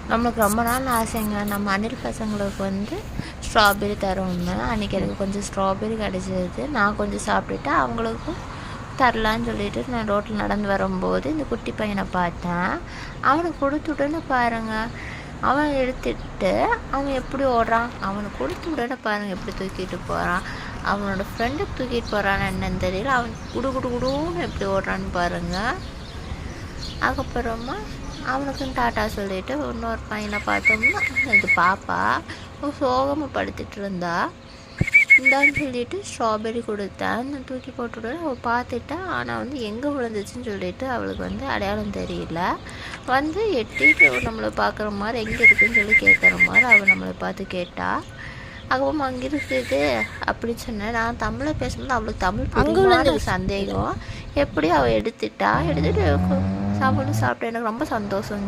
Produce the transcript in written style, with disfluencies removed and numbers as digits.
நம்மளுக்கு ரொம்ப நாள் ஆசைங்க. நம்ம அணில் பசங்களுக்கு வந்து ஸ்ட்ராபெரி தரோம்னு. அன்றைக்கி எனக்கு கொஞ்சம் ஸ்ட்ராபெரி கிடச்சிது. நான் கொஞ்சம் சாப்பிட்டுட்டு அவங்களுக்கும் தரலான்னு சொல்லிட்டு நான் ரோட்டில் நடந்து வரும்போது இந்த குட்டி பையனை பார்த்தேன். அவனுக்கு கொடுத்து விட்டோன்னு பாருங்கள், அவன் எடுத்துட்டு அவன் எப்படி ஓடுறான். அவனுக்கு கொடுத்து விடனே பாருங்கள் எப்படி தூக்கிட்டு போகிறான். அவனோட ஃப்ரெண்டுக்கு தூக்கிட்டு போகிறான்னு என்னன்னு தெரியல. அவன் குடு குடு குடுன்னு எப்படி ஓடுறான்னு பாருங்கள். அதுக்கப்புறமா அவனுக்கும் டாட்டா சொல்லிவிட்டு இன்னொரு பையனை பார்த்தோம்னா இது பாப்பா சோகமாக படுத்துட்டு இருந்தா. இந்தான்னு சொல்லிட்டு ஸ்ட்ராபெரி கொடுத்தேன். தூக்கி போட்டுவிட அவள் பார்த்துட்டா. ஆனால் வந்து எங்கே விழுந்துச்சுன்னு சொல்லிட்டு அவளுக்கு வந்து அடையாளம் தெரியல. வந்து எட்டிட்டு நம்மளை பார்க்குற மாதிரி எங்கே இருக்குதுன்னு சொல்லி கேட்குற மாதிரி அவள் நம்மளை பார்த்து கேட்டா. அதுவும் அங்கே இருக்குது அப்படி சொன்னேன். நான் தமிழை பேசும்போது அவளுக்கு தமிழ் புரியுமான்னு சந்தேகம். எப்படி அவள் எடுத்துட்டா. எடுத்துகிட்டு சாப்பிட்டு எனக்கு ரொம்ப சந்தோஷங்க.